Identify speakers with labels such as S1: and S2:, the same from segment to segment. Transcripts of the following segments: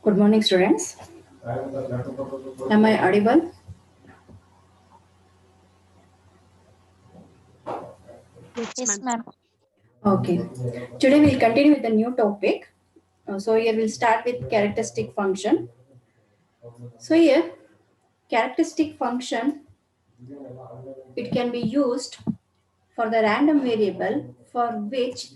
S1: Good morning, students. Am I audible?
S2: Yes,
S3: Yes,
S2: ma'am.
S3: ma'am.
S1: Okay. Today we'll continue with a new topic. So here we'll start with characteristic function. So here, characteristic function, it can be used for the random variable for which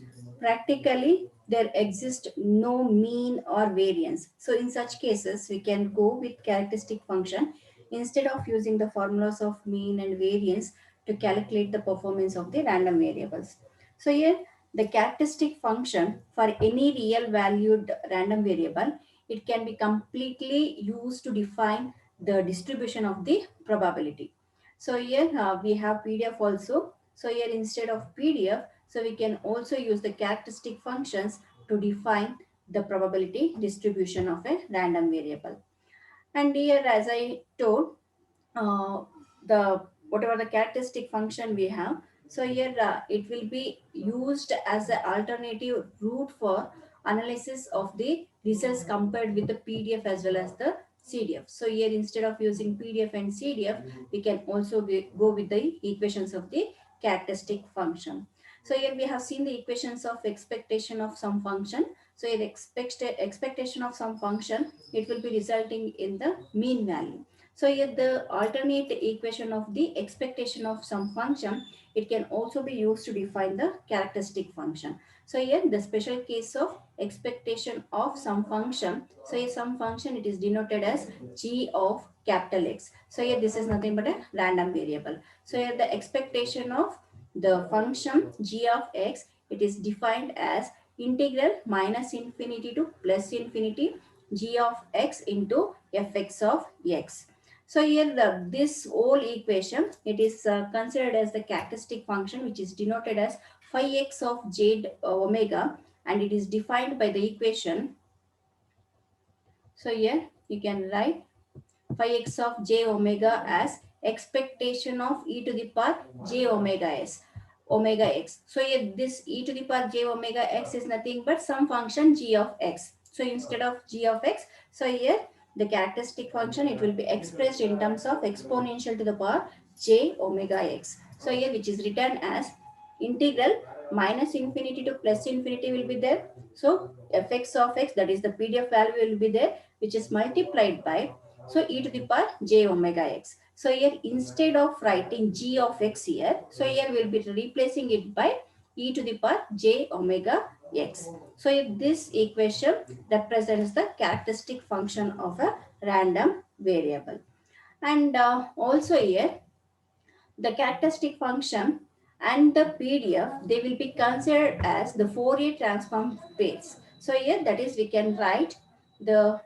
S1: practically there exists no mean or variance. So in such cases, we can go with characteristic function instead of using the formulas of mean and variance to calculate the performance of the random variables. So here the characteristic function for any real valued random variable, it can be completely used to define the distribution of the probability. So here we have PDF also. So here instead of PDF, so we can also use the characteristic functions to define the probability distribution of a random variable. And here, as I told, uh, the whatever the characteristic function we have, so here it will be used as an alternative route for analysis of the results compared with the PDF as well as the CDF. So here instead of using PDF and CDF, we can also go with the equations of the characteristic function. So here we have seen the equations of expectation of some function. So here expectation of some function, it will be resulting in the mean value. So here the alternate equation of the expectation of some function, it can also be used to define the characteristic function. So here the special case of expectation of some function. So here some function, it is denoted as g of capital X. So here this is nothing but a random variable. So here the expectation of the function g of x, it is defined as integral minus infinity to plus infinity g of x into fx of x. So here this whole equation, it is considered as the characteristic function, which is denoted as phi x of j omega, and it is defined by the equation. So here you can write phi x of j omega as expectation of e to the power j omega s omega x. So here this e to the power j omega x is nothing but some function g of x. So instead of g of x, so here the characteristic function, it will be expressed in terms of exponential to the power j omega x. So here which is written as integral minus infinity to plus infinity will be there. So fx of x, that is the PDF value, will be there, which is multiplied by, so e to the power j omega x. So here instead of writing g of x here, so here we'll be replacing it by e to the power j omega x. So if this equation represents the characteristic function of a random variable. And also here the characteristic function and the PDF, they will be considered as the Fourier transform pairs. So here that is we can write the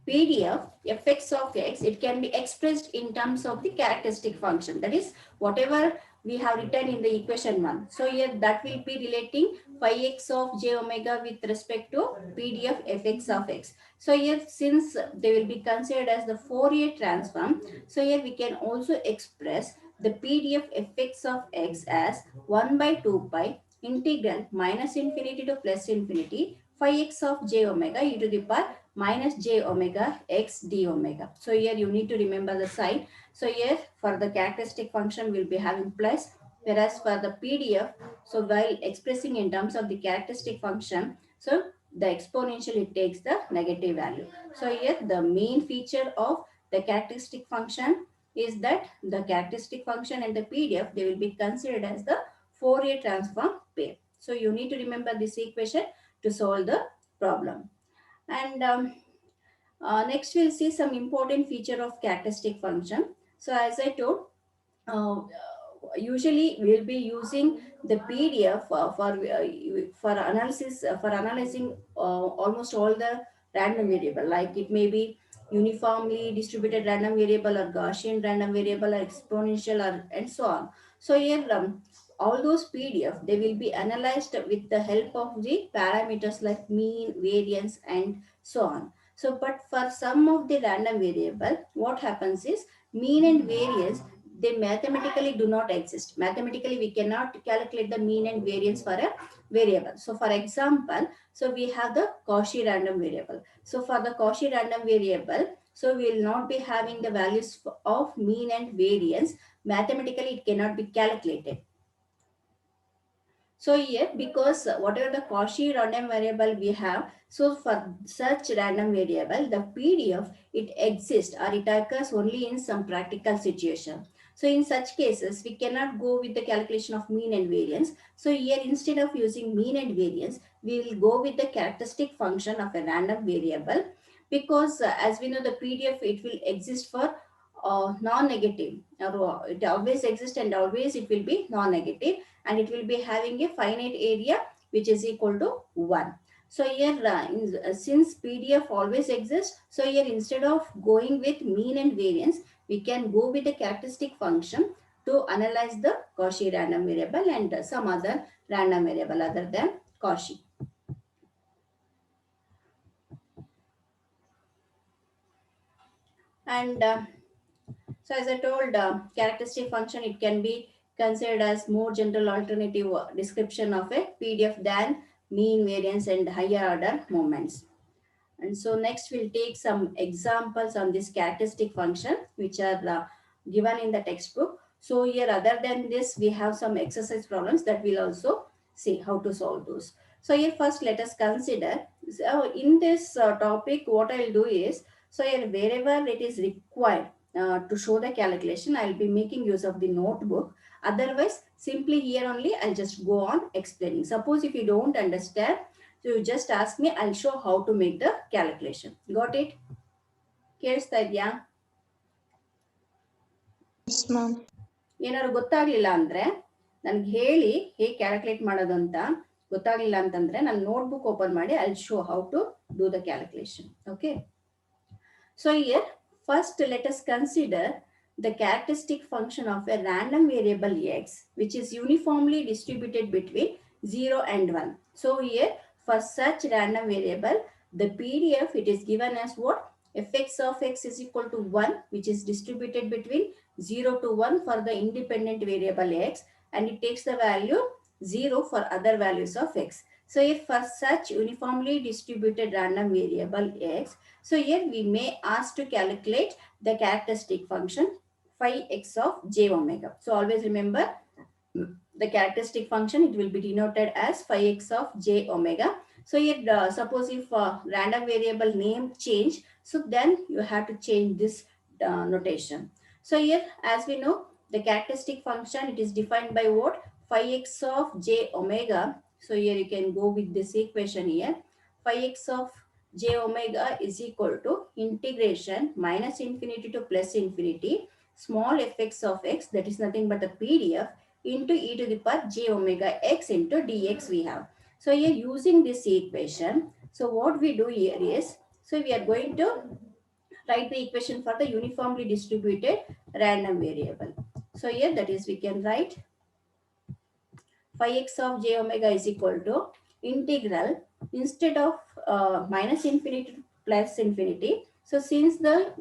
S1: PDF fx of x, it can be expressed in terms of the characteristic function. That is whatever we have written in the equation 1. So here that will be relating phi x of j omega with respect to PDF fx of x. So here since they will be considered as the Fourier transform, so here we can also express the PDF fx of x as 1 by 2 pi integral minus infinity to plus infinity phi x of j omega e to the power minus j omega x d omega. So here you need to remember the sign. So here for the characteristic function we'll be having plus, whereas for the PDF, so while expressing in terms of the characteristic function, so the exponential, it takes the negative value. So here the main feature of the characteristic function is that the characteristic function and the PDF, they will be considered as the Fourier transform pair. So you need to remember this equation to solve the problem. And next we'll see some important feature of characteristic function. So as I told, usually we'll be using the PDF for analysis for analyzing almost all the random variable, like it may be uniformly distributed random variable or Gaussian random variable or exponential or and so on. So here all those PDF, they will be analyzed with the help of the parameters like mean, variance and so on. So but for some of the random variable, what happens is mean and variance, they mathematically do not exist. Mathematically, we cannot calculate the mean and variance for a variable. So for example, so we have the Cauchy random variable. So for the Cauchy random variable, so we will not be having the values of mean and variance. Mathematically, it cannot be calculated. So here, because whatever the Cauchy random variable we have, so for such random variable, the PDF, it exists or it occurs only in some practical situation. So in such cases, we cannot go with the calculation of mean and variance. So here, instead of using mean and variance, we will go with the characteristic function of a random variable, because as we know, the PDF, it will exist for non-negative, or it always exists and always it will be non-negative, and it will be having a finite area which is equal to 1. So here, since PDF always exists, so here instead of going with mean and variance, we can go with the characteristic function to analyze the Cauchy random variable and some other random variable other than Cauchy. And so as I told, characteristic function, it can be considered as more general alternative description of a PDF than mean, variance and higher order moments. And so next we'll take some examples on this characteristic function which are given in the textbook. So here, other than this, we have some exercise problems that we'll also see how to solve those. So here first let us consider, so in this topic, what I'll do is, so here wherever it is required to show the calculation, I'll be making use of the notebook. Otherwise, simply here only I'll just go on explaining. Suppose if you don't understand, so you just ask me, I'll show how to make the calculation. Got it? ಕೇಳಿಸ್ತಾ ಇದೆಯಾ? ಏನಾದ್ರು ಗೊತ್ತಾಗ್ಲಿಲ್ಲ ಅಂದ್ರೆ ನನ್ಗೆ ಹೇಳಿ ಹೇಗೆ calculate ಮಾಡೋದು ಅಂತ. ಗೊತ್ತಾಗ್ಲಿಲ್ಲ ಅಂತಂದ್ರೆ ನಾನು ನೋಟ್ಬುಕ್ ಓಪನ್ ಮಾಡಿ I'll show how to do the calculation. Okay. So here, first let us consider the characteristic function of a random variable x, which is uniformly distributed between 0 and 1. So here, for such random variable, the PDF, it is given as what? Fx of x is equal to 1, which is distributed between 0 to 1 for the independent variable x, and it takes the value 0 for other values of x. So if for such uniformly distributed random variable x, so here we may ask to calculate the characteristic function phi x of j omega. So always remember the characteristic function, it will be denoted as phi x of j omega. So here suppose if random variable name change, so then you have to change this notation. So here, as we know, the characteristic function, it is defined by what? Phi x of j omega. So here you can go with this equation here. Phi x of j omega is equal to integration minus infinity to plus infinity small fx of x, that is nothing but a PDF, into e to the power j omega x into dx we have. So here using this equation, so what we do here is, so we are going to write the equation for the uniformly distributed random variable. So here, that is, we can write phi x of j omega is equal to integral, instead of minus infinity to plus infinity. So since the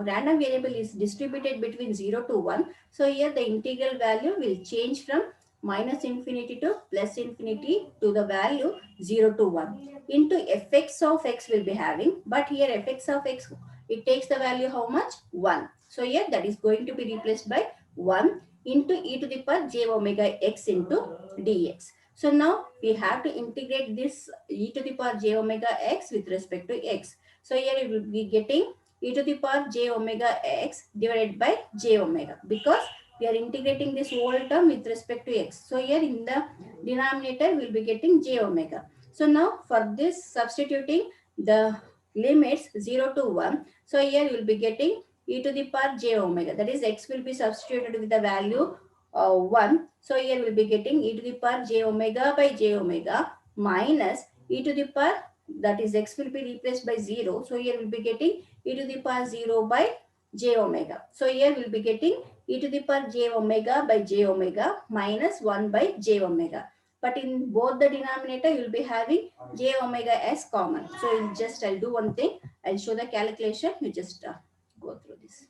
S1: random variable is distributed between 0 to 1, so here the integral value will change from minus infinity to plus infinity to the value 0 to 1 into fx of x will be having, but here fx of x, it takes the value how much? 1. So here that is going to be replaced by 1 into e to the power j omega x into dx. So now we have to integrate this e to the power j omega x with respect to x. So here we will be getting e to the power j omega x divided by j omega, because we are integrating this whole term with respect to x. So here in the denominator we will be getting j omega. So now for this, substituting the limits 0 to 1, so here we will be getting e to the power j omega, that is x will be substituted with the value 1. So here we'll be getting e to the power j omega by j omega minus e to the power, that is x will be replaced by 0. So here we'll be getting e to the power 0 by j omega. So here we'll be getting e to the power j omega by j omega minus 1 by j omega. But in both the denominator, you'll be having j omega as common. So I'll do one thing. I'll show the calculation. You just go through this.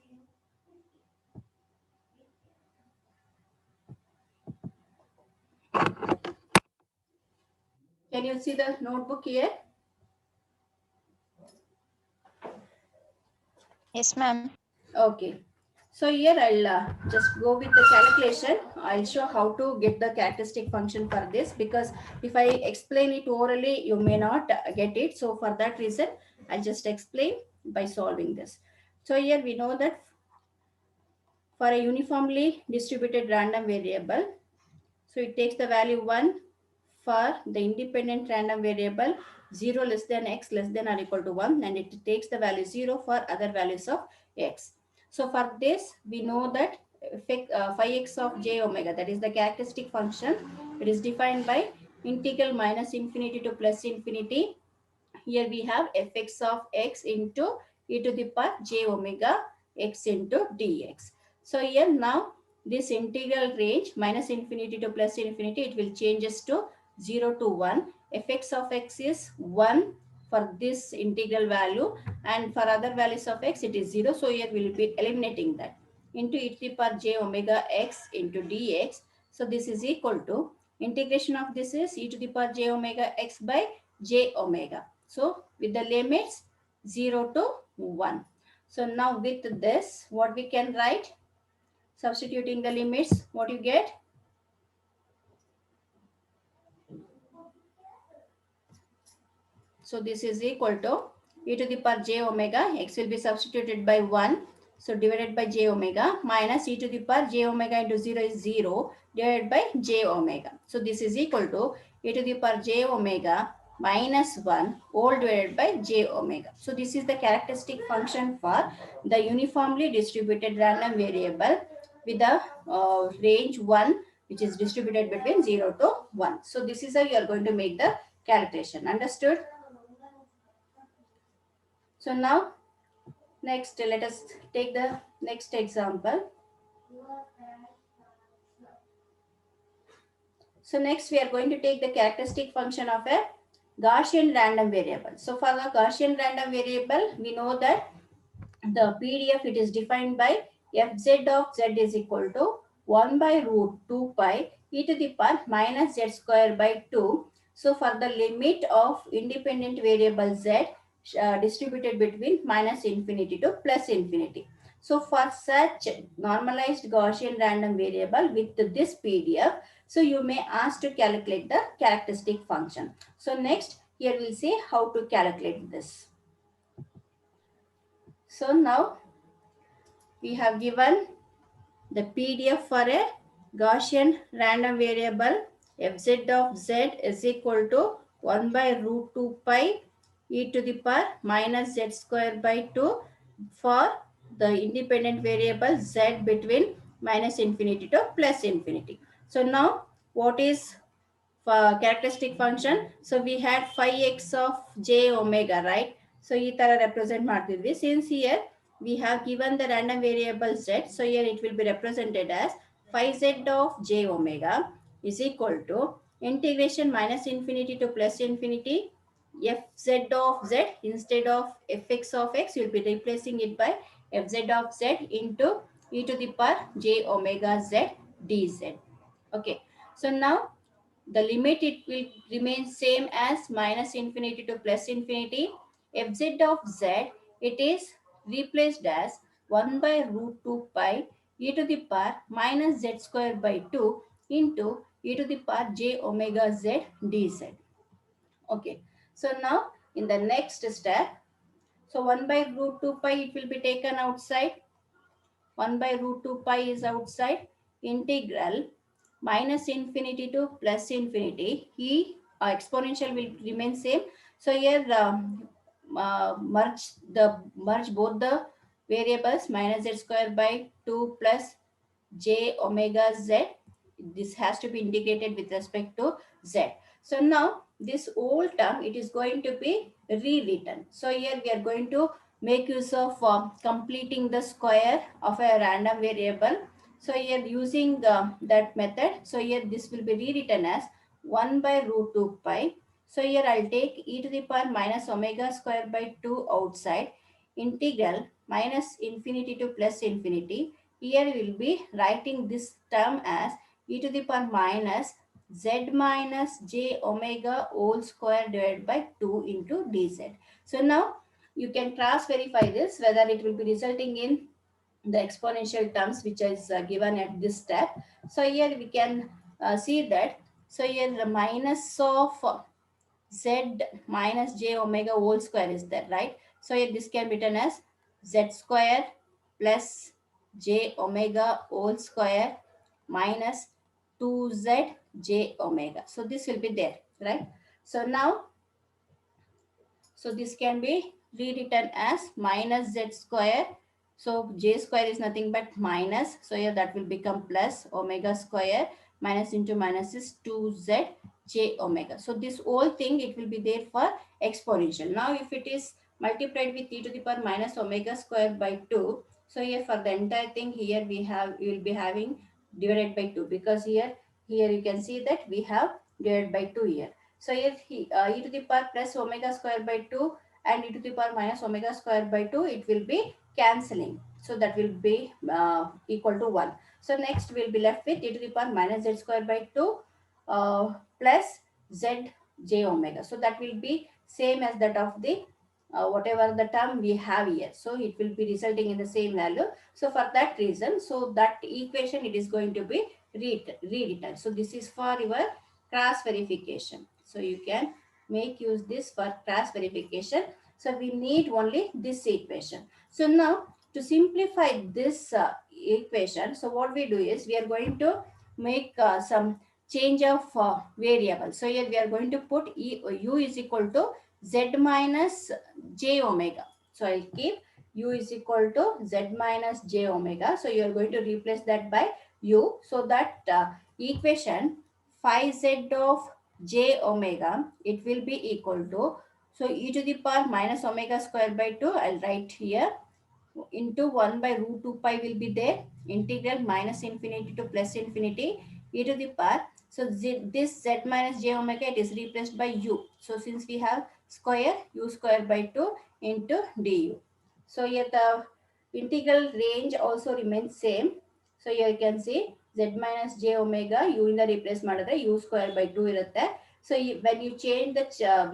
S1: Can you see the notebook here?
S2: Yes, ma'am.
S1: Okay. So here I'll just go with the calculation. I'll show how to get the characteristic function for this, because if I explain it orally, you may not get it. So for that reason, I'll just explain by solving this. So here we know that for a uniformly distributed random variable, so it takes the value 1 for the independent random variable 0 less than x less than or equal to 1, and it takes the value 0 for other values of x. So for this, we know that phi x of j omega, that is the characteristic function, it is defined by integral minus infinity to plus infinity. Here we have fx of x into e to the power j omega x into dx. So here now this integral range minus infinity to plus infinity, it will changes to 0 to 1. Fx of x is 1 for this integral value, and for other values of x it is 0. So here we will be eliminating that into e to the power j omega x into dx. So this is equal to integration of this is e to the power j omega x by j omega. So with the limits 0 to 1. So now with this, what we can write? Substituting the limits, what you get? So this is equal to e to the power j omega, x will be substituted by 1. So divided by j omega minus e to the power j omega into 0 is 0 divided by j omega. So this is equal to e to the power j omega minus 1 all divided by j omega. So this is the characteristic function for the uniformly distributed random variable with the range 1, which is distributed between 0 to 1. So this is how you are going to make the calculation. Understood? So now next let us take the next example. So next we are going to take the characteristic function of a Gaussian random variable. So for the Gaussian random variable, we know that the PDF, it is defined by fz of z is equal to 1 by root 2 pi e to the power minus z square by 2. So for the limit of independent variable z distributed between minus infinity to plus infinity. So for such normalized Gaussian random variable with this PDF, so you may ask to calculate the characteristic function. So next, here we'll see how to calculate this. So now we have given the PDF for a Gaussian random variable fz of z is equal to 1 by root 2 pi e to the power minus z square by 2 for the independent variable z between minus infinity to plus infinity. So now what is characteristic function? So we had phi x of j omega, right? So ಈ ತರ represent ಮಾಡ್ತಿದ್ವಿ. Since here we have given the random variable z, so here it will be represented as phi z of j omega is equal to integration minus infinity to plus infinity fz of z, instead of fx of x you will be replacing it by fz of z into e to the power j omega z dz. Okay, so now the limit, it will remain same as minus infinity to plus infinity. Fz of z, it is replaced as 1 by root 2 pi e to the power minus z square by 2 into e to the power j omega z dz. Okay, so now in the next step, so 1 by root 2 pi, it will be taken outside. 1 by root 2 pi is outside. Integral minus infinity to plus infinity. Exponential will remain same. So here merge both the variables, minus z square by 2 plus j omega z. This has to be integrated with respect to z. So now this whole term, it is going to be rewritten. So here we are going to make use of completing the square of a random variable. So here using that method, so here this will be rewritten as 1 by root 2 pi. So here I'll take e to the power minus omega square by 2 outside, integral minus infinity to plus infinity. Here we will be writing this term as e to the power minus z minus j omega whole square divided by 2 into dz. So now you can cross verify this whether it will be resulting in the exponential terms which is given at this step. So here we can see that. So here the minus of z minus j omega whole square is there, right? So here this can be written as z square plus j omega whole square minus 2z j omega. So this will be there, right? So now, so this can be rewritten as minus z square. So j square is nothing but minus. So here that will become plus omega square, minus into minus is 2z j omega. So this whole thing, it will be there for exponential. Now if it is multiplied with e to the power minus omega square by 2, so here for the entire thing, here we will be having divided by 2, because here you can see that we have divided by 2 here. So here e to the power plus omega square by 2 and e to the power minus omega square by 2, it will be cancelling. So that will be equal to 1. So next we'll be left with e to the power minus z square by 2 plus z j omega. So that will be same as that of the whatever the term we have here. So it will be resulting in the same value. So for that reason, so that equation, it is going to be rewritten. So this is for your cross verification. So you can make use this for cross verification. So we need only this equation. So now to simplify this equation, so what we do is we are going to make some change of variable. So here we are going to put u is equal to z minus j omega. So I'll keep u is equal to z minus j omega. So you are going to replace that by u. So that equation phi z of j omega, it will be equal to, so e to the power minus omega square by 2, I'll write here, into 1 by root 2 pi will be there, integral minus infinity to plus infinity e to the power. So this z minus j omega, it is replaced by u. So since we have square, u square by 2 into du. So here the integral range also remains same. So here you can see z minus j omega, u in the replace ಮಾಡಿದ್ರೆ u square by 2 ಇರುತ್ತೆ. So when you change the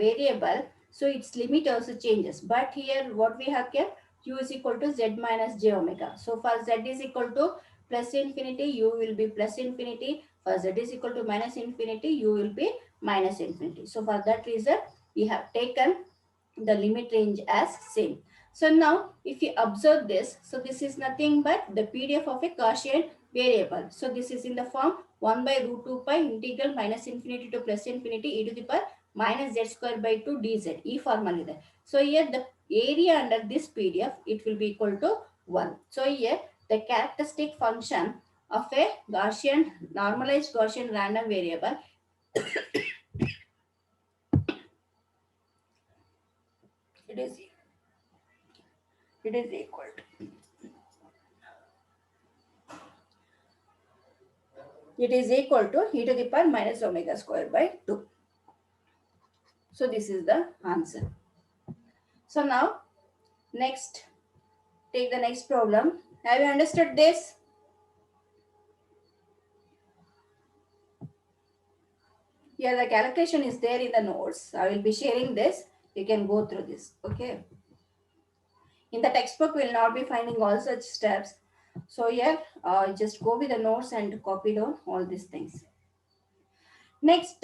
S1: variable, so its limit also changes. But here what we have kept, u is equal to z minus j omega. So for z is equal to plus infinity, u will be plus infinity. For z is equal to minus infinity, u will be minus infinity. So for that reason, we have taken the limit range as same. So now if you observe this, so this is nothing but the PDF of a Gaussian variable. So this is in the form 1 by root 2 pi integral minus infinity to plus infinity e to the power minus z square by 2 dz. E formal ಇದೆ. So here the area under this PDF, it will be equal to 1. So here the characteristic function of a Gaussian, normalized Gaussian random variable, it is equal to, it is equal to e to the power minus omega square by 2. So this is the answer. So now next, take the next problem. Have you understood this? Here the calculation is there in the notes. I will be sharing this. You can go through this. Okay. In the textbook, we will not be finding all such steps. So here, just go with the notes and copy down all these things. Next,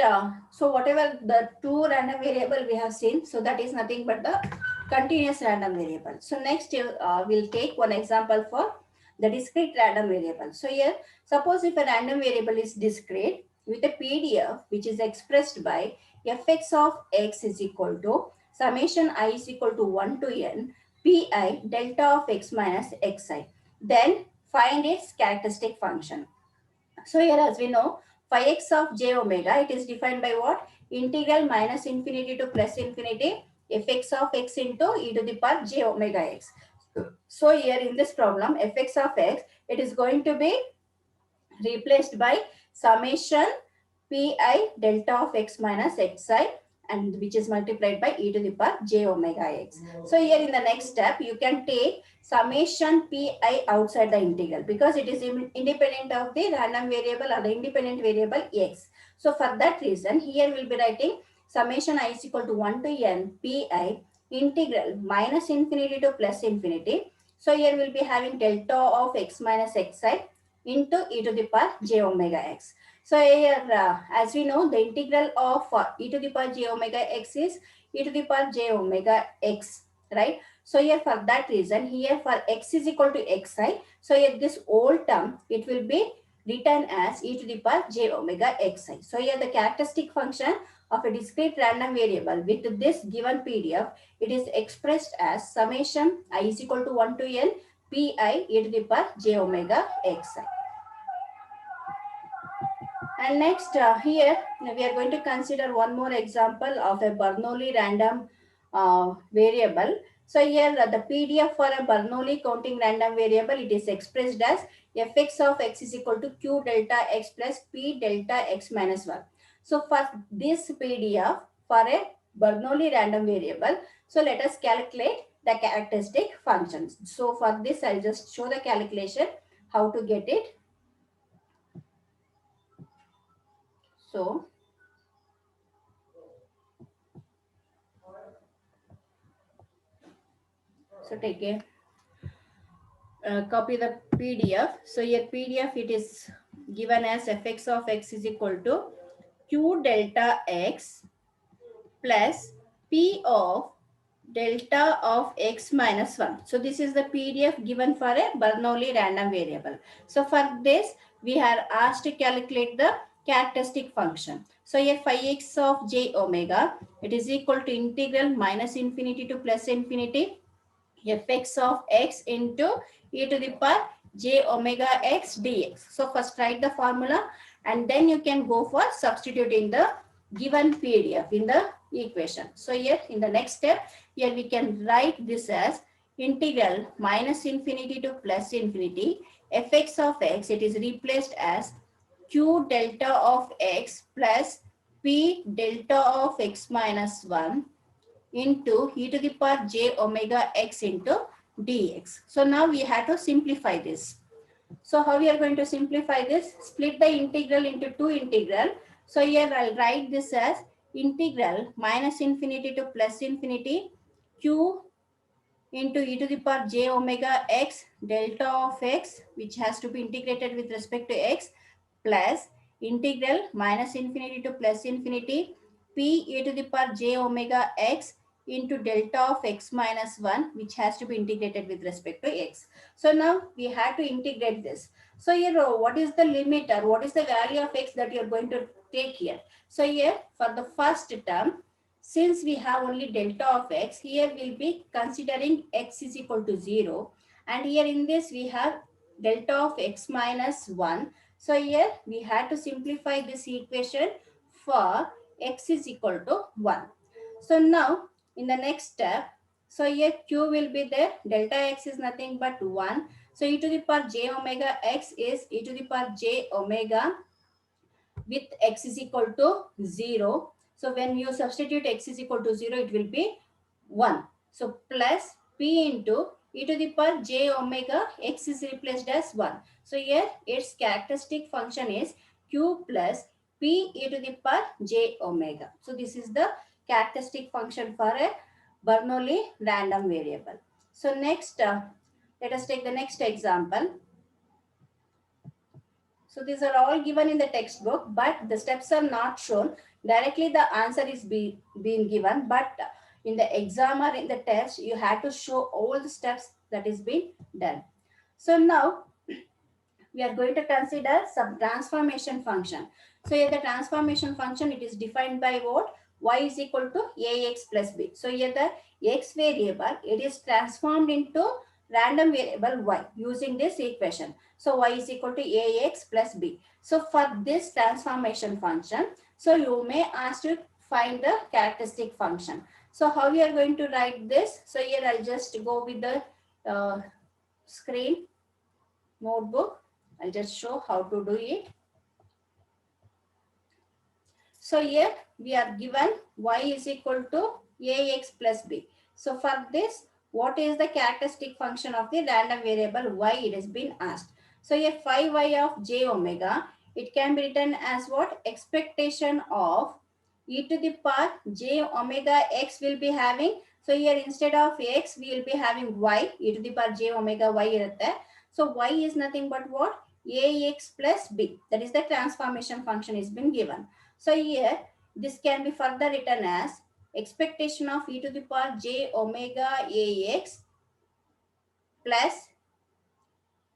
S1: so whatever the two random variable we have seen, so that is nothing but the continuous random variable. So next, we'll take one example for the discrete random variable. So here, suppose if a random variable is discrete with a PDF which is expressed by fx of x is equal to summation I is equal to 1 to n pi delta of x minus xi. Then find its characteristic function. So here as we know, phi x of j omega, it is defined by what? Integral minus infinity to plus infinity fx of x into e to the power j omega x. So here in this problem, fx of x, it is going to be replaced by summation pi delta of x minus xi, and which is multiplied by e to the power j omega x. So here in the next step, you can take summation pi outside the integral because it is independent of the random variable or the independent variable x. So for that reason, here we'll be writing summation I is equal to 1 to n pi integral minus infinity to plus infinity. So here we'll be having delta of x minus xi into e to the power j omega x. So here, as we know, the integral of e to the power j omega x is e to the power j omega x, right? So here for that reason, here for x is equal to xi, so here this whole term, it will be written as e to the power j omega xi. So here the characteristic function of a discrete random variable with this given PDF, it is expressed as summation I is equal to 1 to n pi e to the power j omega xi. And next here we are going to consider one more example of a Bernoulli random variable. So here the PDF for a Bernoulli counting random variable, it is expressed as fx of x is equal to q delta x plus p delta x minus 1. So for this PDF for a Bernoulli random variable, so let us calculate the characteristic functions. So for this I'll just show the calculation how to get it. So take a copy the PDF. So here PDF, it is given as fx of x is equal to q delta x plus p of delta of x minus 1. So this is the PDF given for a Bernoulli random variable. So for this, we are asked to calculate the characteristic function. So here phi x of j omega, it is equal to integral minus infinity to plus infinity fx of x into e to the power j omega x dx. So first write the formula and then you can go for substituting the given PDF in the equation. So here in the next step, here we can write this as integral minus infinity to plus infinity fx of x, it is replaced as q delta of x plus p delta of x minus 1 into e to the power j omega x into dx. So now we have to simplify this. So how we are going to simplify this? Split the integral into two integral. So here I'll write this as integral minus infinity to plus infinity q into e to the power j omega x delta of x, which has to be integrated with respect to x, plus integral minus infinity to plus infinity p e to the power j omega x into delta of x minus 1, which has to be integrated with respect to x. So now we have to integrate this. So here what is the limit or what is the value of x that you are going to take here? So here for the first term, since we have only delta of x, here we'll be considering x is equal to 0. And here in this we have delta of x minus 1. So here we had to simplify this equation for x is equal to 1. So now in the next step, so here q will be there. Delta x is nothing but 1. So e to the power j omega x is e to the power j omega with x is equal to 0. So when you substitute x is equal to 0, it will be 1. So plus p into e to the power j omega x is replaced as 1. So here its characteristic function is q plus p e to the power j omega. So this is the characteristic function for a Bernoulli random variable. So next, let us take the next example. So these are all given in the textbook, but the steps are not shown. Directly the answer is being given, but in the exam or in the test, you have to show all the steps that is being done. So now we are going to consider some transformation function. So here the transformation function, it is defined by what? Y is equal to ax plus b. So here the x variable, it is transformed into random variable y using this equation. So y is equal to ax plus b. So for this transformation function, so you may ask to find the characteristic function. So how we are going to write this? So here I'll just go with the screen notebook. I'll just show how to do it. So here we are given y is equal to ax plus b. So for this, what is the characteristic function of the random variable y? It has been asked. So here phi y of j omega, it can be written as what? Expectation of e to the power j omega x will be having. So here instead of x, we will be having y, e to the power j omega y irutte. So y is nothing but what? Ax plus b. That is the transformation function is been given. So here this can be further written as expectation of e to the power j omega ax plus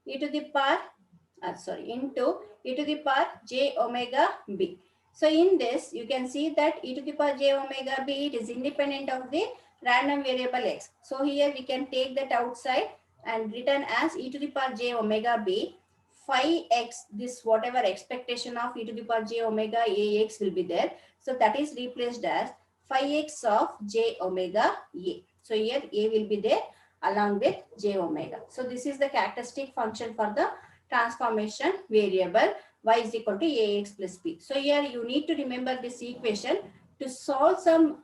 S1: e to the power into e to the power j omega b. So in this, you can see that e to the power j omega b, it is independent of the random variable x. So here we can take that outside and written as e to the power j omega b phi x, this whatever expectation of e to the power j omega ax will be there. So that is replaced as phi x of j omega a. So here a will be there along with j omega. So this is the characteristic function for the transformation variable y is equal to ax plus b. So here you need to remember this equation to solve some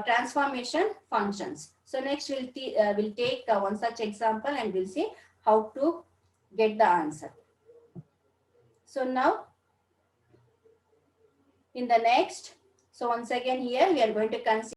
S1: transformation functions. So next we'll take one such example and we'll see how to get the answer. So now in the next, so once again here we are going to consider